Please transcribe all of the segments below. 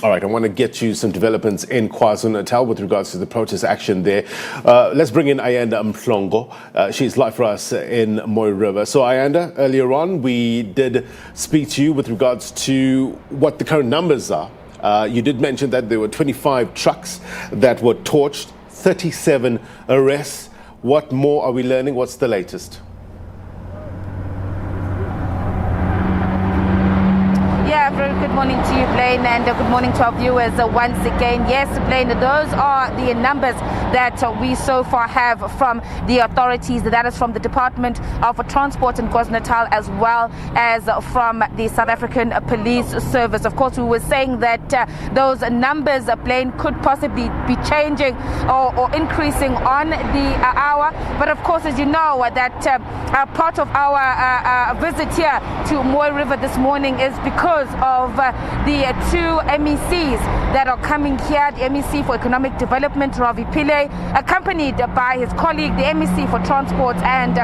All right, I want to get you some developments in KwaZulu-Natal with regards to the protest action there. Let's bring in Ayanda Mhlongo. She's live for us in Mooi River. So Ayanda, earlier on we did speak to you with regards to what the current numbers are. You did mention that there were 25 trucks that were torched, 37 arrests. What more are we learning? What's the latest? Very good morning to you, Blaine, and good morning to our viewers once again. Yes, Blaine, those are the numbers that we so far have from the authorities. That is from the Department of Transport in KwaZulu-Natal as well as from the South African Police Service. Of course, we were saying that those numbers, Blaine, could possibly be changing or increasing on the hour. But of course, as you know, that part of our visit here to Mooi River this morning is because of the two MECs that are coming here, the MEC for Economic Development, Ravi Pillay, accompanied by his colleague, the MEC for Transport and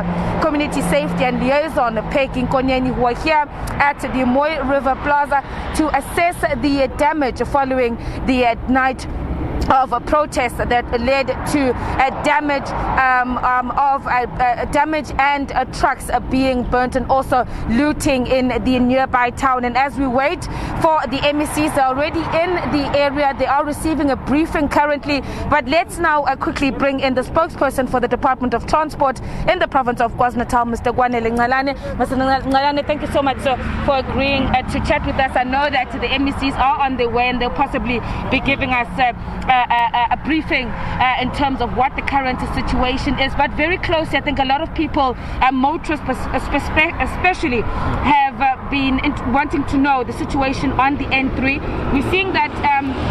Community Safety and Liaison, Peking Konyeni, who are here at the Mooi River Plaza to assess the damage following the night of a protest that led to damage and trucks being burnt and also looting in the nearby town. And as we wait for the MECs, they're already in the area. They are receiving a briefing currently. But let's now quickly bring in the spokesperson for the Department of Transport in the province of KwaZulu-Natal, Mr. Ngalane. Mr. Ngalane, thank you so much for agreeing to chat with us. I know that the MECs are on their way and they'll possibly be giving us a briefing in terms of what the current situation is. But very closely, I think a lot of people, motorists especially, have been wanting to know the situation on the N3. We're seeing that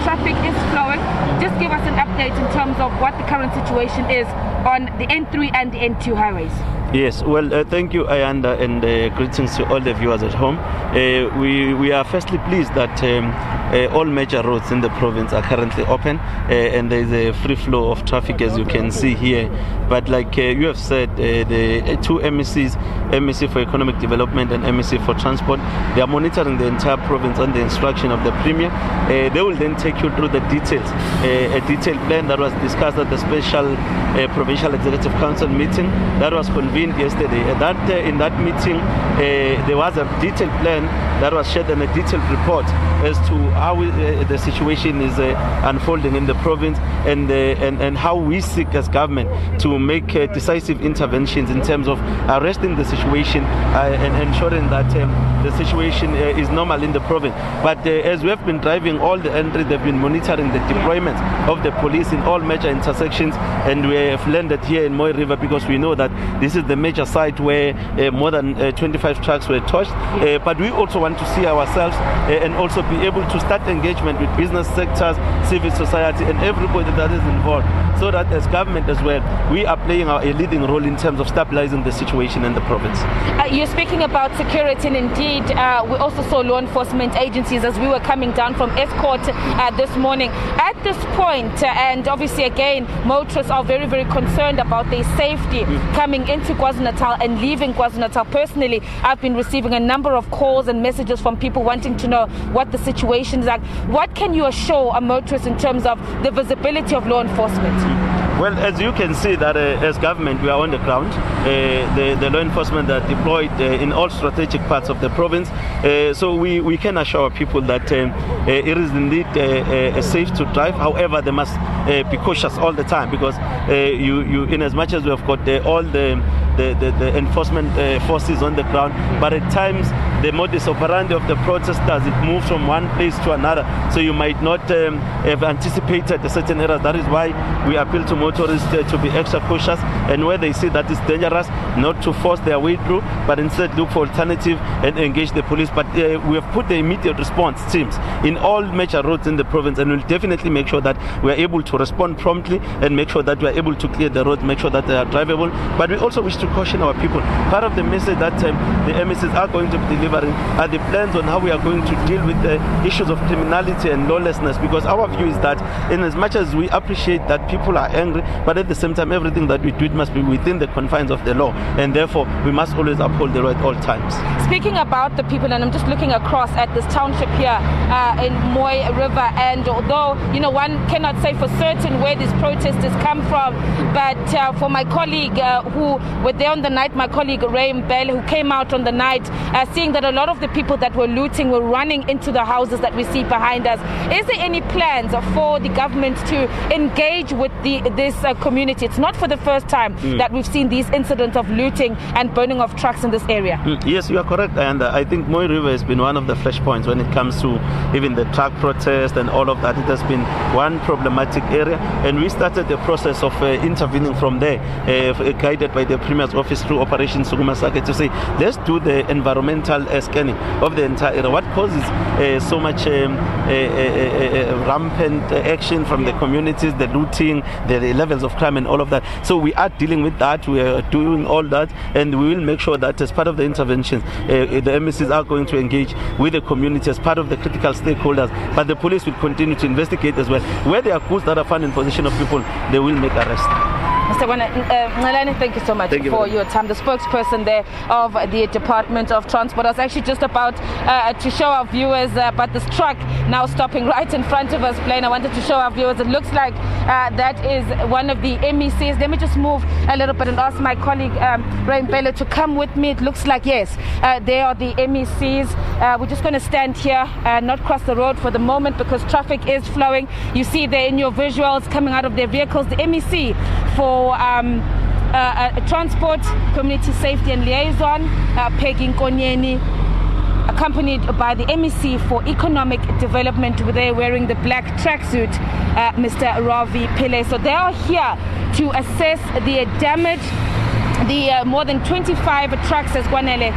traffic is flowing. Just give us an update in terms of what the current situation is on the N3 and the N2 highways. Yes, well, thank you, Ayanda, and greetings to all the viewers at home. We are firstly pleased that all major roads in the province are currently open and there is a free flow of traffic, as you can see here. But like you have said, the two MECs, MEC for Economic Development and MEC for Transport, they are monitoring the entire province on the instruction of the Premier. They will then take you through the details, a detailed plan that was discussed at the special Provincial Executive Council meeting that was convened yesterday. In that meeting, there was a detailed plan that was shared and a detailed report as to how the situation is unfolding in the province and how we seek as government to make decisive interventions in terms of arresting the situation and ensuring that the situation is normal in the province. But as we have been driving all the entry, they've been monitoring the deployment of the police in all major intersections, and we have landed here in Mooi River because we know that this is the major site where more than 25 trucks were touched. But we also want to see ourselves and also be able to start engagement with business sectors, civil society and everybody that is involved, so that as government as well, we are playing a leading role in terms of stabilizing the situation in the province. You're speaking about security, and indeed we also saw law enforcement agencies as we were coming down from Escort this morning. At this point, and obviously again, motorists are very, very concerned about their safety coming into KwaZulu-Natal and leaving KwaZulu-Natal. Personally, I've been receiving a number of calls and messages from people wanting to know what the situation is like. What can you assure a motorist in terms of the visibility of law enforcement? Well, as you can see that as government, we are on the ground. The law enforcement are deployed in all strategic parts of the province. So we can assure people that it is indeed safe to drive. However, they must be cautious all the time because in as much as we have got all the enforcement forces on the ground, but at times the modus operandi of the protesters, it moves from one place to another. So you might not have anticipated a certain errors. That is why we appeal to motorists to be extra cautious, and where they see that it's dangerous, not to force their way through, but instead look for alternative and engage the police. But we have put the immediate response teams in all major roads in the province, and we'll definitely make sure that we are able to respond promptly and make sure that we are able to clear the roads, make sure that they are drivable. But we also wish to caution our people. Part of the message that the MSs are going to deliver delivering are the plans on how we are going to deal with the issues of criminality and lawlessness, because our view is that in as much as we appreciate that people are angry, but at the same time everything that we do, it must be within the confines of the law, and therefore we must always uphold the law at all times. Speaking about the people, and I'm just looking across at this township here in Mooi River, and although one cannot say for certain where these protesters come from, but for my colleague who were there on the night, my colleague Ray Mbele, who came out on the night, seeing that a lot of the people that were looting were running into the houses that we see behind us. Is there any plans for the government to engage with this community? It's not for the first time that we've seen these incidents of looting and burning of trucks in this area. Yes, you are correct, and I think Mooi River has been one of the flashpoints when it comes to even the truck protest and all of that. It has been one problematic area, and we started the process of intervening from there, guided by the Premier's office through Operation Sukuma Sake, to say let's do the environmental scanning of the entire area. What causes so much rampant action from the communities, the looting, the levels of crime and all of that. So we are dealing with that, we are doing all that, and we will make sure that as part of the interventions, the MECs are going to engage with the community as part of the critical stakeholders, but the police will continue to investigate as well. Where there are goods that are found in possession of people, they will make arrests. Mr. Ngalani, thank you so much for your time. The spokesperson there of the Department of Transport. I was actually just about to show our viewers about this truck now stopping right in front of us. I wanted to show our viewers. It looks like that is one of the MECs. Let me just move a little bit and ask my colleague Ray Mbele to come with me. It looks like, yes, they are the MECs. We're just going to stand here and not cross the road for the moment because traffic is flowing. You see there in your visuals coming out of their vehicles, the MEC for Transport, Community Safety and Liaison, Peggy Nkonyeni, accompanied by the MEC for Economic Development. They're wearing the black tracksuit, Mr. Ravi Pillay. So they are here to assess the damage. The more than 25 trucks, as Kwanele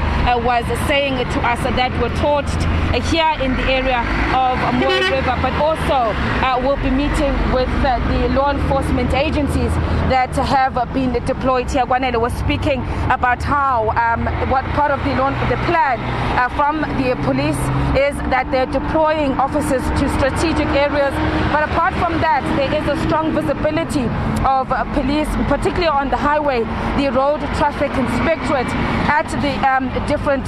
was saying to us, that were torched here in the area of Mooi River, but also we'll be meeting with the law enforcement agencies that have been deployed here. Kwanele was speaking about how what part of the plan from the police is that they're deploying officers to strategic areas, but apart from that, there is a strong visibility of police, particularly on the highway, the road traffic inspectorate at the different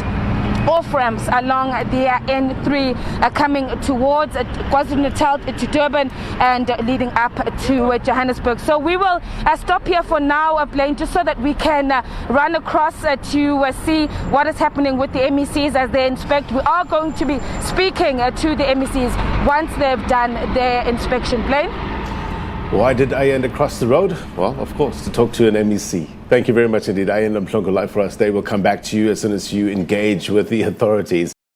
off-ramps along the N3 coming towards KwaZulu-Natal to Durban and leading up to Johannesburg. So we will stop here for now, Blaine, just so that we can run across to see what is happening with the MECs as they inspect. We are going to be speaking to the MECs once they've done their inspection. Blaine? Why did Ayanda cross the road? Well, of course, to talk to an MEC. Thank you very much indeed. Ayanda Mhlongo, live for us. They will come back to you as soon as you engage with the authorities.